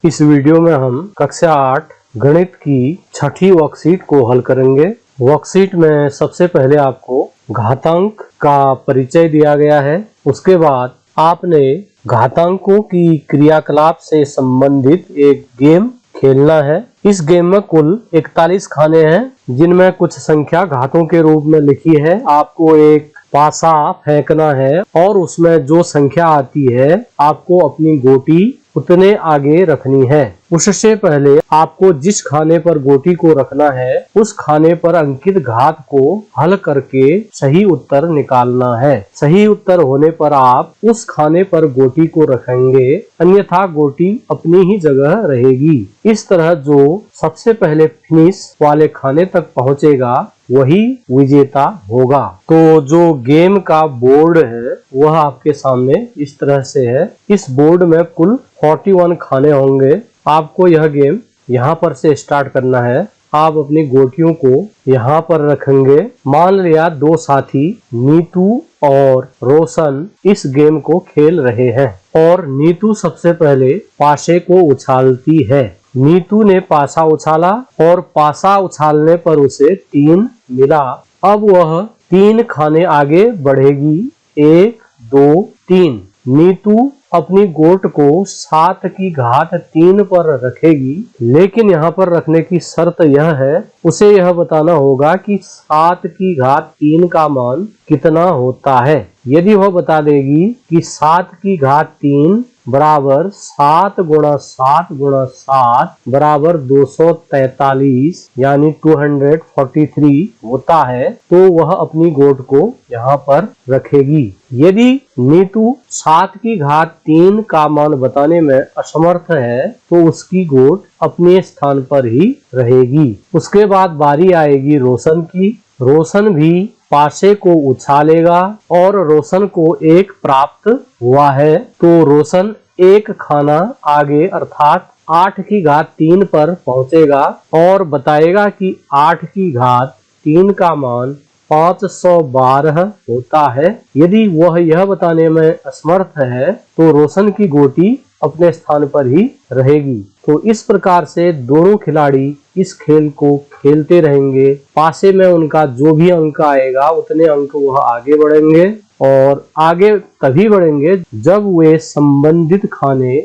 इस वीडियो में हम कक्षा 8 गणित की छठी वर्कशीट को हल करेंगे। वर्कशीट में सबसे पहले आपको घातांक का परिचय दिया गया है। उसके बाद आपने घातांकों की क्रियाकलाप से संबंधित एक गेम खेलना है। इस गेम में कुल 41 खाने हैं, जिनमें कुछ संख्या घातों के रूप में लिखी है। आपको एक पासा फेंकना है और उसमें जो संख्या आती है आपको अपनी गोटी उतने आगे रखनी है। उससे पहले आपको जिस खाने पर गोटी को रखना है उस खाने पर अंकित घात को हल करके सही उत्तर निकालना है। सही उत्तर होने पर आप उस खाने पर गोटी को रखेंगे, अन्यथा गोटी अपनी ही जगह रहेगी। इस तरह जो सबसे पहले फिनिश वाले खाने तक पहुंचेगा वही विजेता होगा। तो जो गेम का बोर्ड है वह आपके सामने इस तरह से है। इस बोर्ड में कुल 41 खाने होंगे। आपको यह गेम यहाँ पर से स्टार्ट करना है। आप अपनी गोटियों को यहाँ पर रखेंगे। मान लिया दो साथी नीतू और रोशन इस गेम को खेल रहे हैं और नीतू सबसे पहले पासे को उछालती है। नीतू ने पासा उछाला और पासा उछालने पर उसे 3 मिला। अब वह 3 खाने आगे बढ़ेगी। 1, 2, 3। नीतू अपनी गोट को 7 की घात 3 पर रखेगी, लेकिन यहाँ पर रखने की शर्त यह है, उसे यह बताना होगा कि 7 की घात 3 का मान कितना होता है। यदि वह बता देगी कि 7 की घात 3 बराबर 7 गुणा 7 गुणा 7 बराबर 243 यानी 243 होता है, तो वह अपनी गोट को यहाँ पर रखेगी। यदि नीतू 7 की घात 3 का मान बताने में असमर्थ है तो उसकी गोट अपने स्थान पर ही रहेगी। उसके बाद बारी आएगी रोशन की। रोशन भी पासे को उछालेगा और रोशन को 1 प्राप्त हुआ है, तो रोशन 1 खाना आगे अर्थात 8 की घात 3 पर पहुंचेगा और बताएगा कि 8 की घात 3 का मान 512 होता है। यदि वह यह बताने में असमर्थ है तो रोशन की गोटी अपने स्थान पर ही रहेगी। तो इस प्रकार से दोनों खिलाड़ी इस खेल को खेलते रहेंगे। पासे में उनका जो भी अंक आएगा उतने अंक वह आगे बढ़ेंगे और आगे तभी बढ़ेंगे जब वे संबंधित खाने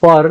पर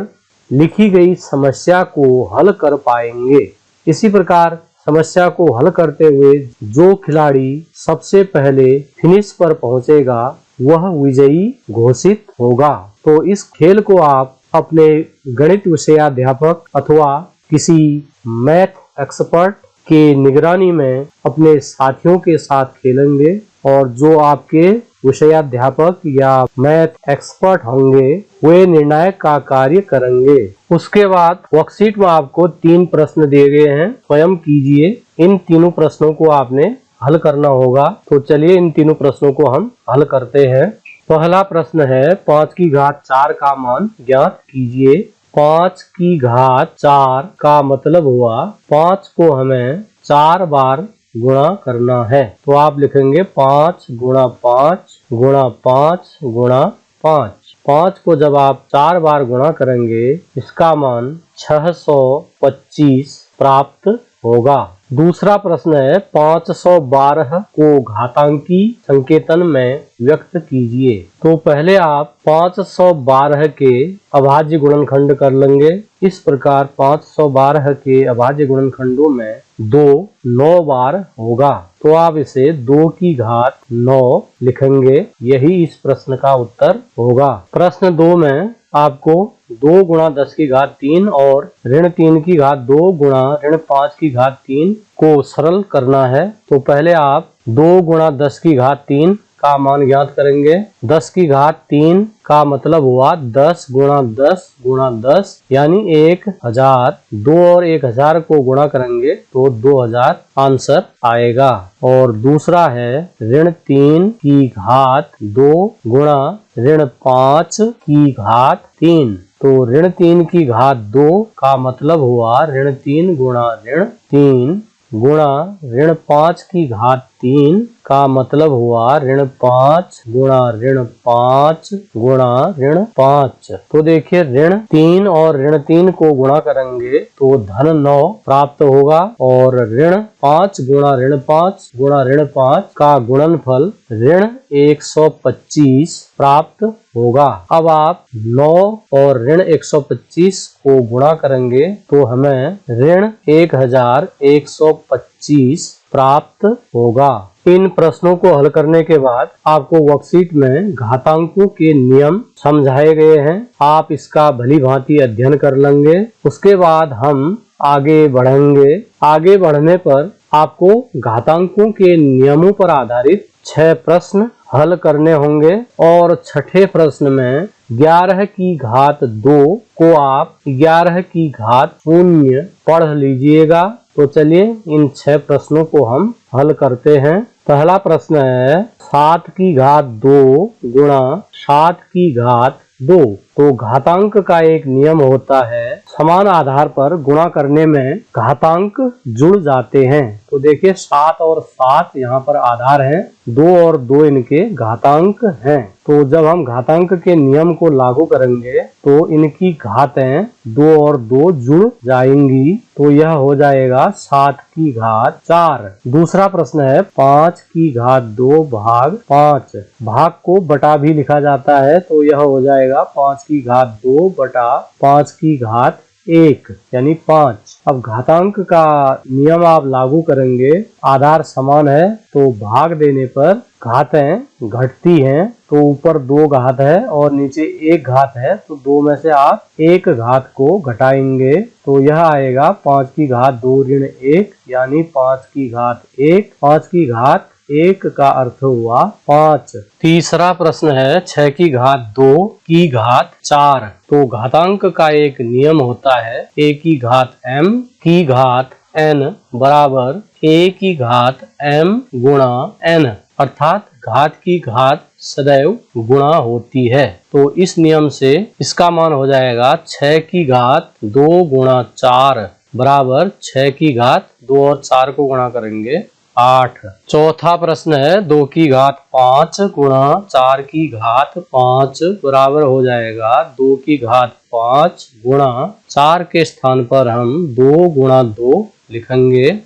लिखी गई समस्या को हल कर पाएंगे। इसी प्रकार समस्या को हल करते हुए जो खिलाड़ी सबसे पहले फिनिश पर पहुंचेगा वह विजयी घोषित होगा। तो इस खेल को आप अपने गणित विषयाध्यापक अथवा किसी मैथ एक्सपर्ट के निगरानी में अपने साथियों के साथ खेलेंगे और जो आपके विषयाध्यापक या मैथ एक्सपर्ट होंगे वे निर्णायक का कार्य करेंगे। उसके बाद वर्कशीट में आपको 3 प्रश्न दिए गए हैं, स्वयं कीजिए। इन तीनों प्रश्नों को आपने हल करना होगा। तो चलिए इन तीनों प्रश्नों को हम हल करते हैं। पहला प्रश्न है 5 की घात 4 का मान ज्ञात कीजिए। 5 की घात 4 का मतलब हुआ 5 को हमें 4 बार गुणा करना है। तो आप लिखेंगे 5 गुणा 5 गुणा 5 गुणा 5। 5 को जब आप 4 बार गुणा करेंगे इसका मान 625 प्राप्त होगा। दूसरा प्रश्न है 512 को घातांकी संकेतन में व्यक्त कीजिए। तो पहले आप 512 के अभाज्य गुणनखंड कर लेंगे। इस प्रकार 512 के अभाज्य गुणनखंडों में 2 9 बार होगा, तो आप इसे 2 की घात 9 लिखेंगे। यही इस प्रश्न का उत्तर होगा। प्रश्न 2 में आपको 2 गुणा 10 की घात 3 और ऋण 3 की घात 2 गुणा ऋण 5 की घात 3 को सरल करना है। तो पहले आप 2 गुणा 10 की घात 3 का मान ज्ञात करेंगे। 10 की घात 3 का मतलब हुआ 10 गुणा 10 गुणा 10 यानी 1000। 2 और 1000 को गुणा करेंगे तो 2000 आंसर आएगा। और दूसरा है ऋण 3 की घात 2 गुणा ऋण 5 की घात 3। तो ऋण 3 की घात 2 का मतलब हुआ ऋण 3 गुणा ऋण 3 गुणा ऋण 5 की घात 3 का मतलब हुआ ऋण 5 गुणा ऋण 5 गुणा ऋण 5। तो देखिए ऋण 3 और ऋण 3 को गुणा करेंगे तो धन 9 प्राप्त होगा और ऋण 5 गुणा ऋण 5 गुणा ऋण 5 का गुणनफल ऋण 125 प्राप्त होगा। अब आप 9 और ऋण 125 को गुणा करेंगे तो हमें ऋण 1125 प्राप्त होगा। इन प्रश्नों को हल करने के बाद आपको वर्कशीट में घातांकों के नियम समझाए गए हैं। आप इसका भली भांति अध्ययन कर लेंगे। उसके बाद हम आगे बढ़ेंगे। आगे बढ़ने पर आपको घातांकों के नियमों पर आधारित 6 प्रश्न हल करने होंगे और छठे प्रश्न में 11 की घात 2 को आप 11 की घात 0 पढ़ लीजिएगा। तो चलिए इन 6 प्रश्नों को हम हल करते हैं। पहला प्रश्न है 7 की घात 2 गुणा 7 की घात 2। तो घातांक का एक नियम होता है, समान आधार पर गुणा करने में घातांक जुड़ जाते हैं। तो देखिए 7 और 7 यहाँ पर आधार हैं, 2 और 2 इनके घातांक हैं। तो जब हम घातांक के नियम को लागू करेंगे तो इनकी घातें 2 और 2 जुड़ जाएंगी। तो यह हो जाएगा 7 की घात 4। दूसरा प्रश्न है 5 की घात 2 भाग 5। भाग को बटा भी लिखा जाता है, तो यह हो जाएगा 5 की घात 2 बटा 5 की घात 1 यानी 5। अब घातांक का नियम आप लागू करेंगे, आधार समान है तो भाग देने पर घातें घटती हैं। तो ऊपर 2 घात है और नीचे 1 घात है, तो 2 में से आप 1 घात को घटाएंगे तो यह आएगा 5 की घात 2 ऋण 1 यानी 5 की घात 1। 5 की घात 1 का अर्थ हुआ 5। तीसरा प्रश्न है 6 की घात 2 की घात 4। तो घातांक का एक नियम होता है a की घात m की घात n बराबर a की घात m गुणा n, अर्थात घात की घात सदैव गुणा होती है। तो इस नियम से इसका मान हो जाएगा 6 की घात 2 गुणा 4 बराबर 6 की घात 2 और 4 को गुणा करेंगे 8। चौथा प्रश्न है 2 की घात 5 गुणा 4 की घात 5 बराबर हो जाएगा 2 की घात 5 गुणा 4 के स्थान पर हम 2 गुणा 2 लिखेंगे,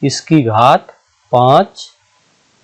इसकी घात 5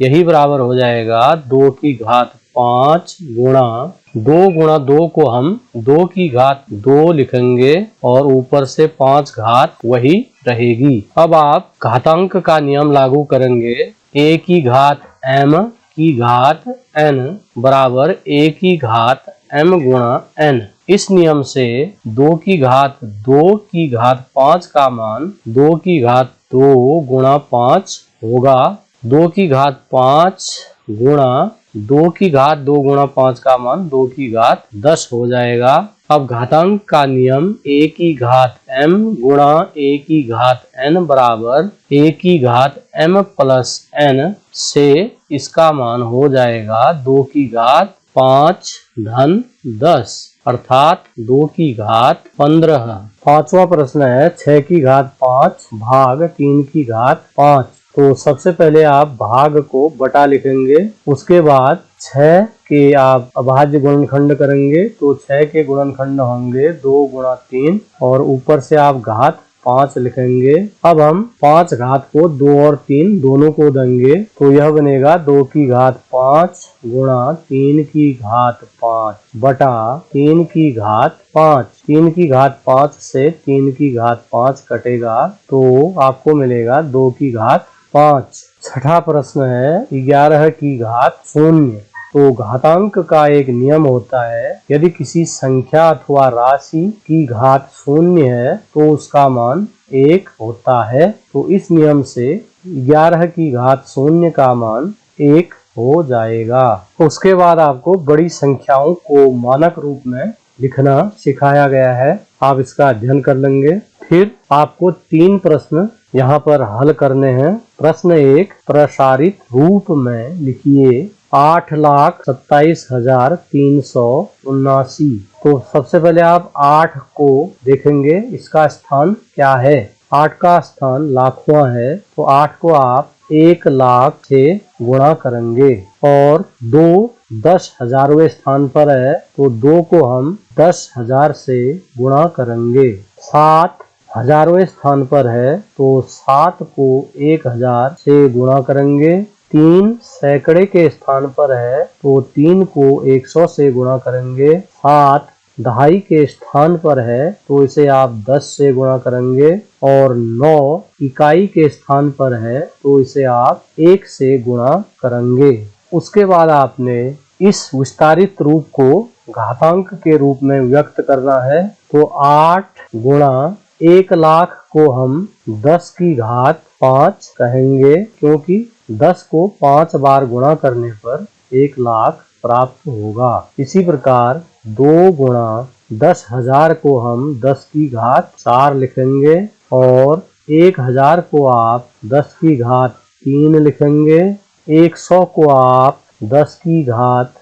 यही बराबर हो जाएगा 2 की घात 5 गुणा 2 को हम 2 की घात 2 लिखेंगे और ऊपर से 5 घात वही रहेगी। अब आप घातांक का नियम लागू करेंगे, a की घात m की घात n बराबर a की घात m गुणा n। इस नियम से 2 की घात 2 की घात 5 का मान 2 की घात 2 गुणा 5 होगा। 2 की घात 5 गुणा 2 की घात 2 गुणा 5 का मान 2 की घात 10 हो जाएगा। अब घातांक का नियम a की घात m गुणा a की घात n बराबर a की घात m प्लस n से इसका मान हो जाएगा 2 की घात 5 धन 10 अर्थात 2 की घात 15। पांचवा प्रश्न है 6 की घात 5 भाग 3 की घात 5। तो सबसे पहले आप भाग को बटा लिखेंगे, उसके बाद 6 के आप अभाज्य गुणनखंड करेंगे तो 6 के गुणनखंड होंगे 2 गुणा 3 और ऊपर से आप घात 5 लिखेंगे। अब हम 5 घात को 2 और 3 दोनों को देंगे तो यह बनेगा 2 की घात 5 गुणा 3 की घात 5 बटा 3 की घात 5। 3 की घात 5 से 3 की घात 5 कटेगा तो आपको मिलेगा 2 की घात 5। छठा प्रश्न है 11 की घात 0। तो घातांक का एक नियम होता है, यदि किसी संख्या अथवा राशि की घात 0 है तो उसका मान 1 होता है। तो इस नियम से 11 की घात 0 का मान 1 हो जाएगा। उसके बाद आपको बड़ी संख्याओं को मानक रूप में लिखना सिखाया गया है, आप इसका अध्ययन कर लेंगे। फिर आपको 3 प्रश्न यहाँ पर हल करने हैं। प्रश्न 1 प्रसारित रूप में लिखिए 8,27,379। तो सबसे पहले आप 8 को देखेंगे, इसका स्थान क्या है। 8 का स्थान लाखवां है तो 8 को आप 1 लाख से गुणा करेंगे और 2 10,000वें स्थान पर है तो 2 को हम 10,000 से गुणा करेंगे। 7 1000वें स्थान पर है तो 7 को 1000 से गुणा करेंगे। 3 सैकड़े के स्थान पर है तो 3 को 100 से गुणा करेंगे। 7 दहाई के स्थान पर है तो इसे आप 10 से गुणा करेंगे और 9 इकाई के स्थान पर है तो इसे आप 1 से गुणा करेंगे। उसके बाद आपने इस विस्तारित रूप को घातांक के रूप में व्यक्त करना है तो 8 गुणा 1 लाख को हम 10 की घात 5 कहेंगे क्योंकि 10 को 5 बार गुणा करने पर 1 लाख प्राप्त होगा। इसी प्रकार 2 गुणा 10,000 को हम 10 की घात 4 लिखेंगे और 1000 को आप 10 की घात 3 लिखेंगे। 100 को आप 10 की घात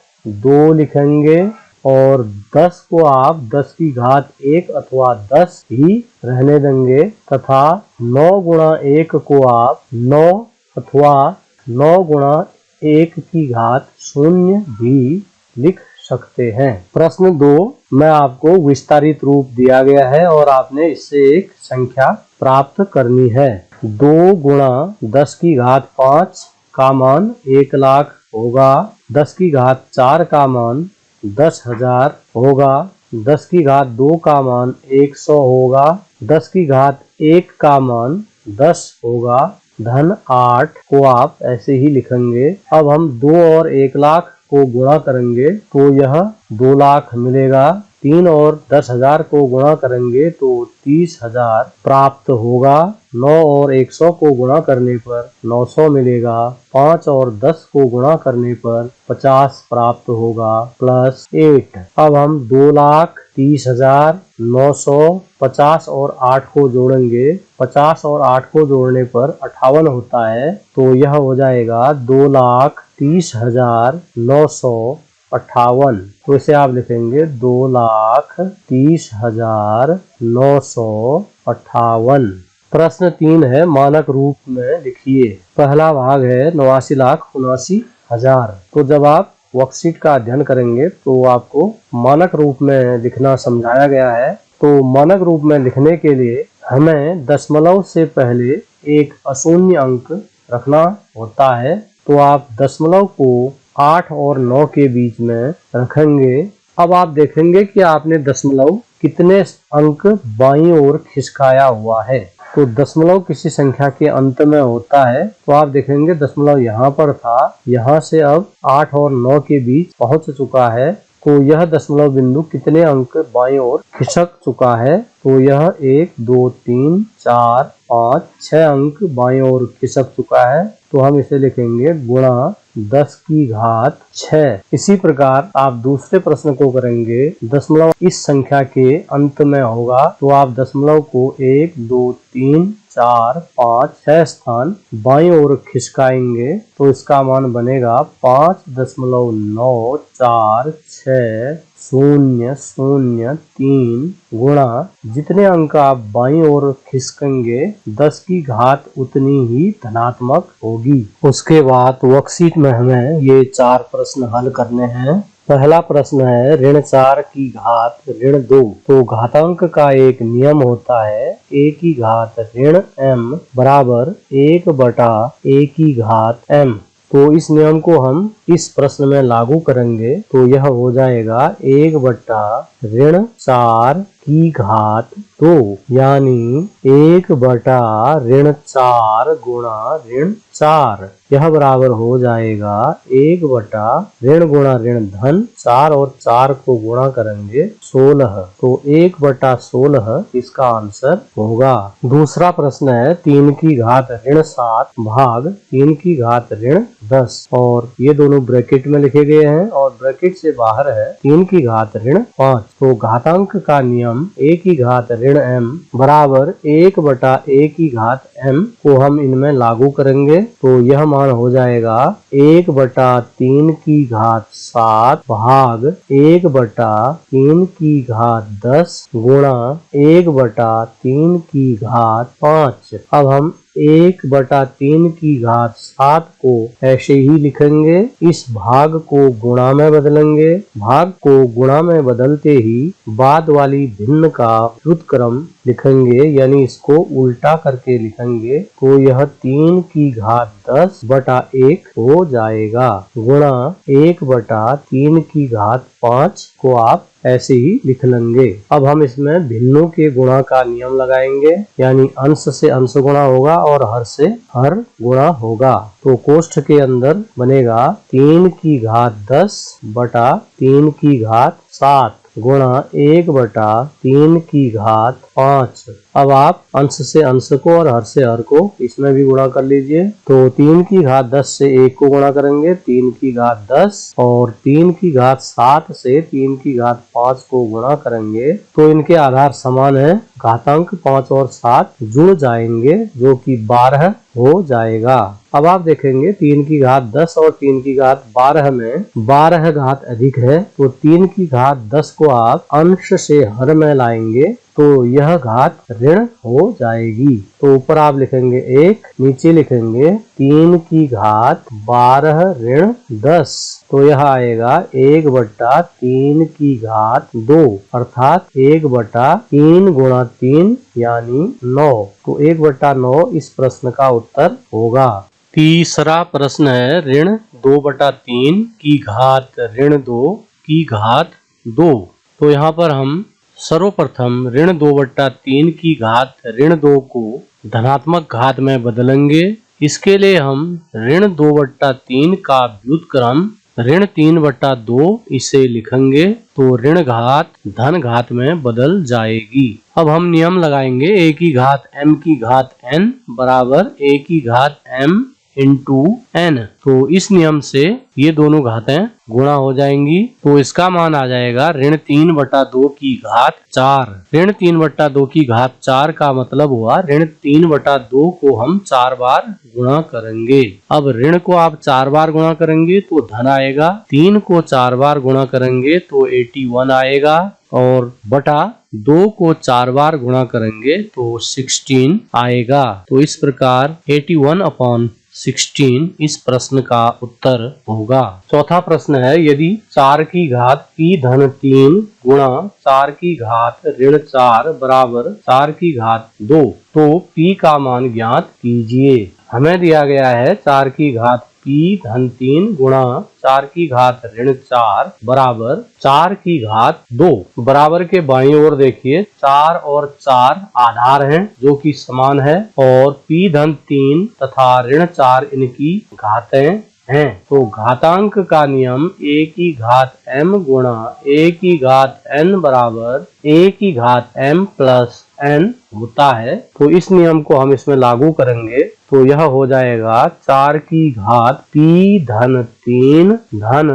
2 लिखेंगे और 10 को आप 10 की घात 1 अथवा 10 ही रहने देंगे तथा 9 गुणा 1 को आप 9 अथवा 9 गुणा 1 की घात 0 भी लिख सकते हैं। प्रश्न 2 में आपको विस्तारित रूप दिया गया है और आपने इससे एक संख्या प्राप्त करनी है। 2 गुणा 10 की घात 5 का मान 1 लाख होगा। 10 की घात 4 का मान 10,000 होगा। 10 की घात 2 का मान 100 होगा। 10 की घात 1 का मान 10 होगा। धन 8 को आप ऐसे ही लिखेंगे। अब हम 2 और 1 लाख को गुणा करेंगे तो यह 2 लाख मिलेगा। 3 और 10,000 को गुणा करेंगे तो 30,000 प्राप्त होगा। 9 और 100 को गुणा करने पर 900 मिलेगा। 5 और 10 को गुणा करने पर 50 प्राप्त होगा प्लस 8। अब हम 2,30,000 900 50 और 8 को जोड़ेंगे। 50 और 8 को जोड़ने पर 58 होता है तो यह हो जाएगा 2,30,958। तो इसे आप लिखेंगे 2,30,958। प्रश्न 3 है मानक रूप में लिखिए। पहला भाग है 89,79,000। तो जब आप वर्कशीट का अध्ययन करेंगे तो आपको मानक रूप में लिखना समझाया गया है। तो मानक रूप में लिखने के लिए हमें दशमलव से पहले एक अशून्य अंक रखना होता है तो आप दशमलव को 8 और 9 के बीच में रखेंगे। अब आप देखेंगे कि आपने दशमलव कितने अंक बाईं ओर खिसकाया हुआ है। तो दशमलव किसी संख्या के अंत में होता है तो आप देखेंगे दशमलव यहाँ पर था, यहाँ से अब 8 और 9 के बीच पहुंच चुका है तो यह दशमलव बिंदु कितने अंक बाईं ओर खिसक चुका है तो यह 1 2 3 4 5 6 अंक बाईं ओर खिसक चुका है तो हम इसे लिखेंगे गुणा 10 की घात 6। इसी प्रकार आप दूसरे प्रश्न को करेंगे। दशमलव इस संख्या के अंत में होगा तो आप दशमलव को 1 2 3 4 5 6 स्थान बाईं ओर खिसकाएंगे तो इसका मान बनेगा 5.946,003 गुणा जितने अंक आप बाईं ओर खिसकेंगे 10 की घात उतनी ही धनात्मक होगी। उसके बाद वर्कशीट में हमें ये 4 प्रश्न हल करने हैं। पहला प्रश्न है ऋण 4 की घात ऋण 2। तो घातांक का एक नियम होता है a की घात ऋण m बराबर 1/a की घात m। तो इस नियम को हम इस प्रश्न में लागू करेंगे तो यह हो जाएगा 1/4 की घात 2 यानी 1/4 गुणा ऋण 4। यह बराबर हो जाएगा 1/ऋण गुणा ऋण धन 4 और 4 को गुणा करेंगे 16 तो 1/16 इसका आंसर होगा। दूसरा प्रश्न है 3 की घात ऋण 7 भाग 3 की घात ऋण 10 और ये दोनों ब्रैकेट में लिखे गए हैं और ब्रैकेट से बाहर है 3 की घात ऋण 5। तो घातांक का नियम a की घात ऋण m बराबर 1/a की घात m को हम इनमें लागू करेंगे तो यह मान हो जाएगा 1/3 की घात 7 भाग 1/3 की घात 10 गुणा 1/3 की घात 5। अब हम 1/3 की घात 7 को ऐसे ही लिखेंगे। इस भाग को गुणा में बदलेंगे। भाग को गुणा में बदलते ही बाद वाली भिन्न का व्युत्क्रम लिखेंगे, यानी इसको उल्टा करके लिखेंगे तो यह 3 की घात 10/1 हो जाएगा, गुणा 1/3 की घात 5 को आप ऐसे ही लिख लेंगे। अब हम इसमें भिन्नों के गुणा का नियम लगाएंगे, यानी अंश से अंश गुणा होगा और हर से हर गुणा होगा। तो कोष्ठ के अंदर बनेगा 3 की घात 10/3 की घात 7 गुणा 1/3 की घात 5। अब आप अंश से अंश को और हर से हर को इसमें भी गुणा कर लीजिए। तो 3 की घात 10 से 1 को गुणा करेंगे, 3 की घात 10, और 3 की घात 7 से 3 की घात 5 को गुणा करेंगे तो इनके आधार समान है। घातांक 5 और 7 जुड़ जाएंगे जो कि 12 हो जाएगा। अब आप देखेंगे 3 की घात 10 और 3 की घात 12 में 12 घात अधिक है, तो 3 की घात 10 को आप अंश से हर में लाएंगे तो यह घात ऋण हो जाएगी। तो ऊपर आप लिखेंगे 1, नीचे लिखेंगे 3 की घात 12 ऋण 10, तो यह आएगा 1/3 की घात 2, अर्थात 1/3 गुणा 3 यानी 9। तो 1/9 इस प्रश्न का उत्तर होगा। तीसरा प्रश्न है ऋण 2/3 की घात ऋण 2 की घात 2। तो यहाँ पर हम सर्वप्रथम ऋण 2/3 की घात ऋण 2 को धनात्मक घात में बदलेंगे। इसके लिए हम ऋण 2/3 का व्युत्क्रम ऋण 3/2 इसे लिखेंगे तो ऋण घात धन घात में बदल जाएगी। अब हम नियम लगाएंगे a की घात m की घात n बराबर a की घात m इंटू n। तो इस नियम से ये दोनों घातें गुणा हो जाएंगी, तो इसका मान आ जाएगा ऋण 3/2 की घात 4। ऋण 3/2 की घात 4 का मतलब हुआ ऋण 3/2 को हम 4 बार गुणा करेंगे। अब ऋण को आप 4 बार गुणा करेंगे तो धन आएगा, 3 को 4 बार गुणा करेंगे तो 81 आएगा, और बटा 2 को 4 बार गुणा करेंगे तो 16 आएगा। तो इस प्रकार 81/16 इस प्रश्न का उत्तर होगा। चौथा प्रश्न है यदि 4 की घात p धन 3 गुणा 4 की घात ऋण 4 बराबर 4 की घात 2, तो p का मान ज्ञात कीजिए। हमें दिया गया है 4 की घात p धन 3 गुणा 4 की घात ऋण 4 बराबर 4 की घात 2। बराबर के बाईं ओर देखिए 4 और 4 आधार हैं जो कि समान है, और p धन 3 तथा ऋण 4 इनकी घातें हैं। तो घातांक का नियम a की घात m गुणा a की घात n बराबर a की घात m प्लस n होता है। तो इस नियम को हम इसमें लागू करेंगे तो यह हो जाएगा 4 की घात p धन 3 धन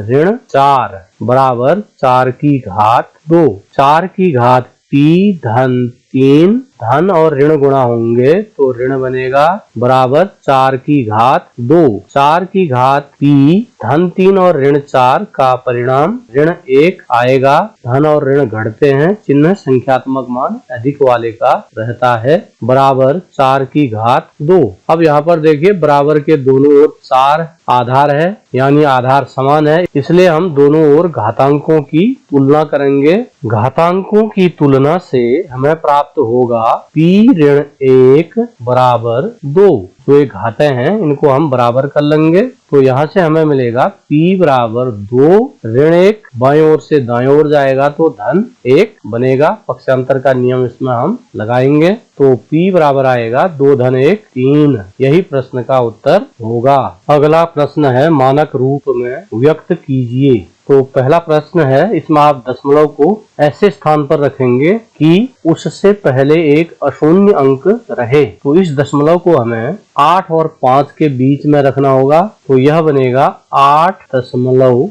ऋण 4 बराबर 4 की घात 2। 4 की घात p धन 3 धन और ऋण गुणा होंगे तो ऋण बनेगा बराबर 4 की घात 2। 4 की घात p धन 3 और ऋण 4 का परिणाम ऋण 1 आएगा। धन और ऋण घटते हैं, चिन्ह संख्यात्मक मान अधिक वाले का रहता है, बराबर 4 की घात 2। अब यहाँ पर देखिए बराबर के दोनों ओर 4 आधार है, यानी आधार समान है, इसलिए हम दोनों ओर घातांकों की तुलना करेंगे। घातांकों की तुलना से हमें प्राप्त होगा p ऋण 1 बराबर 2। तो ये घातें हैं, इनको हम बराबर कर लेंगे तो यहाँ से हमें मिलेगा p बराबर 2 ऋण 1, बाएं ओर से दाएं ओर जाएगा तो धन 1 बनेगा। पक्षांतर का नियम इसमें हम लगाएंगे तो p बराबर आएगा 2 धन 1 3। यही प्रश्न का उत्तर होगा। अगला प्रश्न है मानक रूप में व्यक्त कीजिए। तो पहला प्रश्न है, इसमें आप दशमलव को ऐसे स्थान पर रखेंगे कि उससे पहले एक अशून्य अंक रहे। तो इस दशमलव को हमें 8 और 5 के बीच में रखना होगा, तो यह बनेगा 8.5।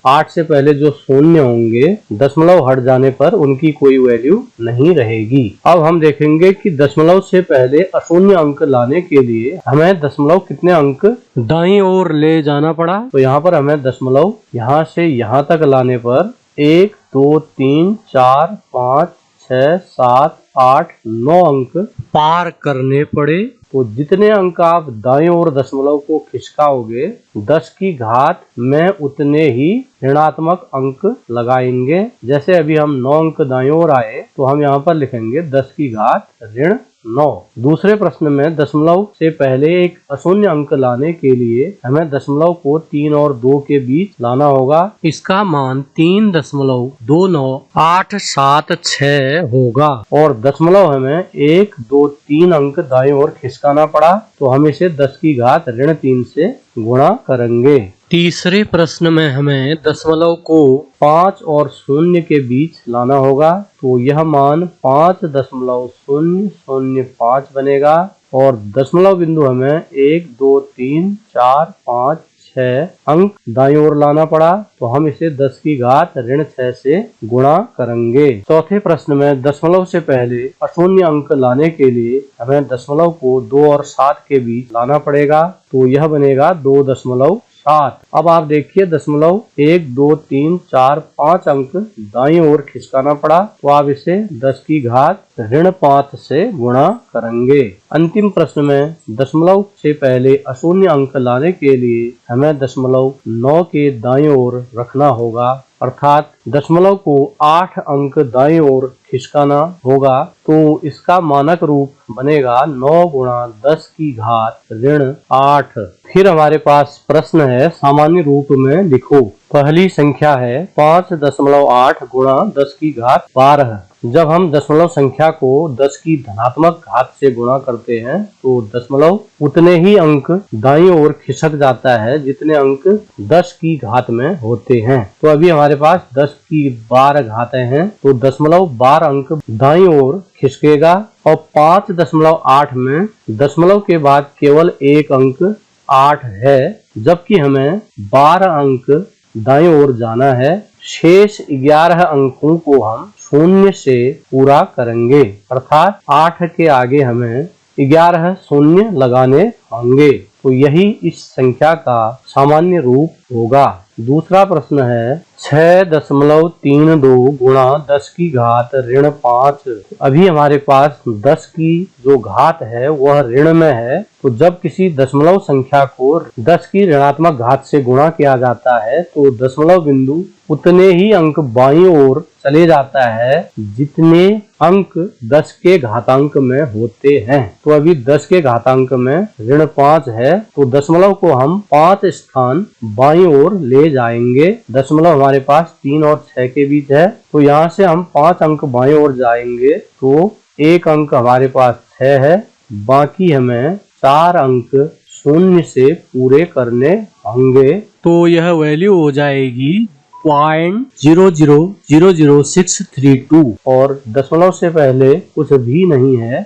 8 से पहले जो शून्य होंगे दशमलव हट जाने पर उनकी कोई वैल्यू नहीं रहेगी। अब हम देखेंगे कि दशमलव से पहले अशून्य अंक लाने के लिए हमें दशमलव कितने अंक दाईं ओर ले जाना पड़ा। तो यहाँ पर हमें दशमलव यहाँ से यहाँ तक लाने पर 1 2 3 4 5 6, 7, 8, 9 अंक पार करने पड़े। तो जितने अंक आप दाएं ओर दशमलव को खिसकाओगे 10 की घात में उतने ही ऋणात्मक अंक लगाएंगे। जैसे अभी हम 9 अंक दाएं ओर आए तो हम यहाँ पर लिखेंगे 10 की घात ऋण 9। दूसरे प्रश्न में दशमलव से पहले एक अशून्य अंक लाने के लिए हमें दशमलव को 3 और 2 के बीच लाना होगा। इसका मान 3.29876 होगा और दशमलव हमें 1, 2, 3 अंक दाएं ओर खिसकाना पड़ा तो हम इसे 10 की घात ऋण 3 से गुणा करेंगे। तीसरे प्रश्न में हमें दशमलव को 5 और 0 के बीच लाना होगा तो यह मान 5.005 बनेगा और दशमलव बिंदु हमें 1, 2, 3, 4, 5, 6 अंक दाईं ओर लाना पड़ा तो हम इसे 10 की घात ऋण 6 से गुणा करेंगे। चौथे प्रश्न में दशमलव से पहले अशून्य अंक लाने के लिए हमें दशमलव को 2 और 7 के बीच लाना पड़ेगा तो यह बनेगा 2.7। अब आप देखिए दशमलव 1, 2, 3, 4, 5 अंक दाईं ओर खिसकाना पड़ा तो आप इसे 10 की घात ऋण 5 से गुणा करेंगे। अंतिम प्रश्न में दशमलव से पहले अशून्य अंक लाने के लिए हमें दशमलव 9 के दाईं ओर रखना होगा अर्थात दशमलव को 8 अंक दाईं ओर खिसकाना होगा तो इसका मानक रूप बनेगा 9 गुणा 10 की घात ऋण 8। फिर हमारे पास प्रश्न है सामान्य रूप में लिखो। पहली संख्या है 5.8 गुणा 10 की घात 12। जब हम दशमलव संख्या को 10 की धनात्मक घात से गुणा करते हैं तो दशमलव उतने ही अंक दाईं ओर खिसक जाता है जितने अंक 10 की घात में होते हैं। तो अभी हमारे पास 10 की 12 घातें हैं तो दशमलव 12 अंक दाईं ओर खिसकेगा और 5.8 में दशमलव के बाद केवल एक अंक 8 है जबकि हमें 12 अंक दाईं ओर जाना है। शेष 11 अंकों को हम 0 से पूरा करेंगे अर्थात 8 के आगे हमें 11 शून्य लगाने होंगे तो यही इस संख्या का सामान्य रूप होगा। दूसरा प्रश्न है 6.32 गुणा 10 की घात ऋण 5। अभी हमारे पास 10 की जो घात है वह ऋण में है तो जब किसी दशमलव संख्या को 10 की ऋणात्मक घात से गुणा किया जाता है तो दशमलव बिंदु उतने ही अंक बाईं ओर चले जाता है जितने अंक 10 के घातांक में होते हैं। तो अभी 10 के घातांक में ऋण 5 है तो दशमलव को हम 5 स्थान बाईं ओर ले जाएंगे। दशमलव हमारे पास 3 और 6 के बीच है तो यहाँ से हम 5 अंक बाईं ओर जाएंगे तो एक अंक हमारे पास 6 है, बाकी हमें 4 अंक 0 से पूरे करने होंगे तो यह वैल्यू हो जाएगी 0.000632 और दशमलव से पहले कुछ भी नहीं है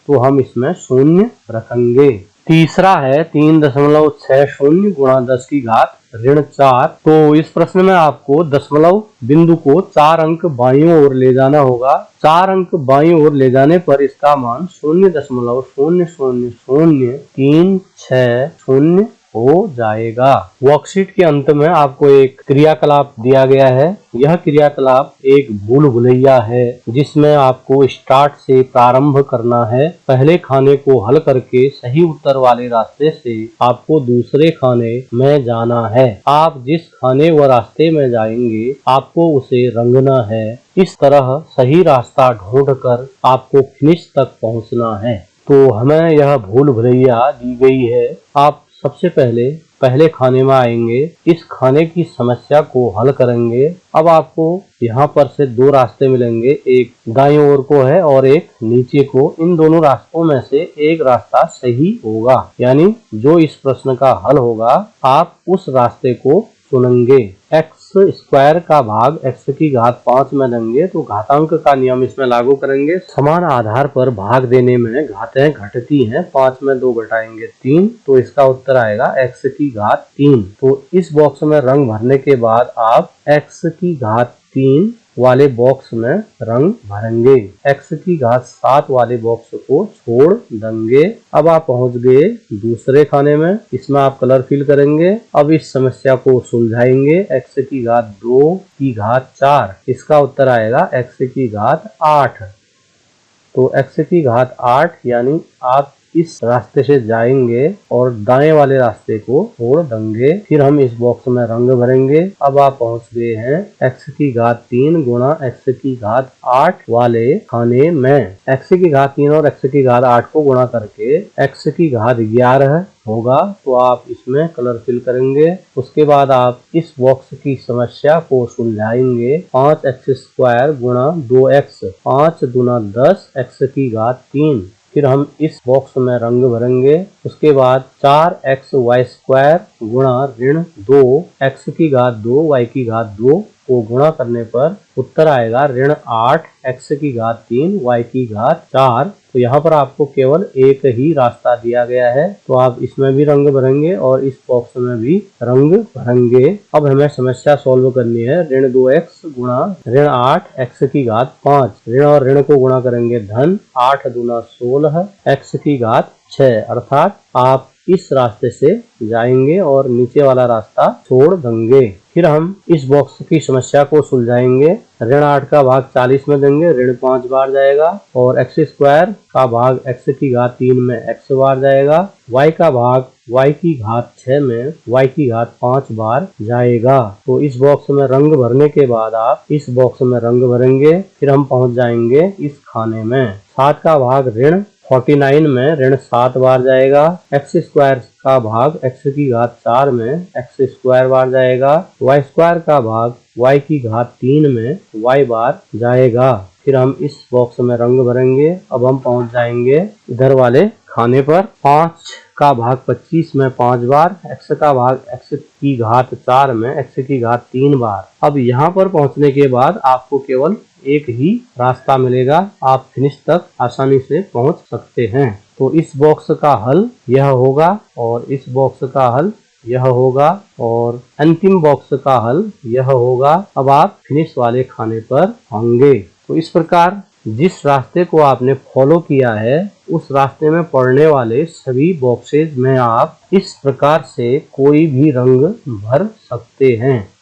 तो हम इसमें 0 रखेंगे। तीसरा है 3.60 गुणा 10 की घात ऋण 4। तो इस प्रश्न में आपको दशमलव बिंदु को 4 अंक बाईं ओर ले जाना होगा। 4 अंक बाईं ओर ले जाने पर इसका मान 0.00036 हो जाएगा। वर्कशीट के अंत में आपको एक क्रियाकलाप दिया गया है। यह क्रियाकलाप एक भूल भुलैया है जिसमें आपको स्टार्ट से प्रारंभ करना है। पहले खाने को हल करके सही उत्तर वाले रास्ते से आपको दूसरे खाने में जाना है। आप जिस खाने व रास्ते में जाएंगे आपको उसे रंगना है। इस तरह सही रास्ता ढूंढकर आपको फिनिश तक पहुंचना है। तो हमें यह भूल भुलैया दी गई है। आप सबसे पहले खाने में आएंगे, इस खाने की समस्या को हल करेंगे। अब आपको यहाँ पर से 2 रास्ते मिलेंगे, एक दाईं ओर को है और एक नीचे को। इन दोनों रास्तों में से एक रास्ता सही होगा, यानी जो इस प्रश्न का हल होगा आप उस रास्ते को चुनेंगे। x स्क्वायर का भाग x की घात 5 में देंगे तो घातांक का नियम इसमें लागू करेंगे। समान आधार पर भाग देने में घातें घटती हैं। 5 में 2 घटाएंगे 3 तो इसका उत्तर आएगा x की घात 3। तो इस बॉक्स में रंग भरने के बाद आप x की घात 3 वाले बॉक्स में रंग भरेंगे। x की घात 7 वाले बॉक्स को छोड़ देंगे। अब आप पहुंच गए दूसरे खाने में, इसमें आप कलर फिल करेंगे। अब इस समस्या को सुलझाएंगे। x की घात 2 की घात 4, इसका उत्तर आएगा x की घात 8। तो x की घात 8 यानी आप इस रास्ते से जाएंगे और दाएं वाले रास्ते को छोड़ देंगे। फिर हम इस बॉक्स में रंग भरेंगे। अब आप पहुंच गए हैं x की घात 3 गुणा x की घात 8 वाले खाने में। x की घात 3 और x की घात 8 को गुणा करके x की घात 11 होगा। तो आप इसमें कलर फिल करेंगे। उसके बाद आप इस बॉक्स की समस्या को सुलझाएंगे। 5x² गुणा 2x, 5 दूना 10, x की घात 3। फिर हम इस बॉक्स में रंग भरेंगे। उसके बाद 4xy² गुणा ऋण 2, x की घात 2, y की घात 2 को गुणा करने पर उत्तर आएगा ऋण 8, x की घात 3, y की घात 4। तो यहाँ पर आपको केवल एक ही रास्ता दिया गया है, तो आप इसमें भी रंग भरेंगे और इस बॉक्स में भी रंग भरेंगे। अब हमें समस्या सॉल्व करनी है। ऋण 2x गुणा ऋण 8, x की घात 5। ऋण और ऋण को गुणा करेंगे धन, 8 दूना 16, x की घात 6। अर्थात आप इस रास्ते से जाएंगे और नीचे वाला रास्ता छोड़ देंगे। फिर हम इस बॉक्स की समस्या को सुलझाएंगे। ऋण 8 का भाग 40 में देंगे, ऋण 5 बार जाएगा और x² का भाग x की घात 3 में x बार जाएगा। y का भाग y की घात 6 में y की घात 5 बार जाएगा। तो इस बॉक्स में रंग भरने के बाद आप इस बॉक्स में रंग भरेंगे। फिर हम पहुंच जाएंगे इस खाने में। 7 का भाग ऋण 49 में ऋण 7 बार जाएगा। x² का भाग x की घात 4 में x² बार जाएगा। y² का भाग y की घात 3 में y बार जाएगा। फिर हम इस बॉक्स में रंग भरेंगे। अब हम पहुंच जाएंगे इधर वाले खाने पर। 5 का भाग 25 में 5 बार, x का भाग x की घात 4 में x की घात 3 बार। अब यहाँ पर पहुंचने के बाद आपको केवल एक ही रास्ता मिलेगा, आप फिनिश तक आसानी से पहुंच सकते हैं। तो इस बॉक्स का हल यह होगा और इस बॉक्स का हल यह होगा और अंतिम बॉक्स का हल यह होगा। अब आप फिनिश वाले खाने पर होंगे। तो इस प्रकार जिस रास्ते को आपने फॉलो किया है उस रास्ते में पड़ने वाले सभी बॉक्सेज में आप इस प्रकार से कोई भी रंग भर सकते हैं।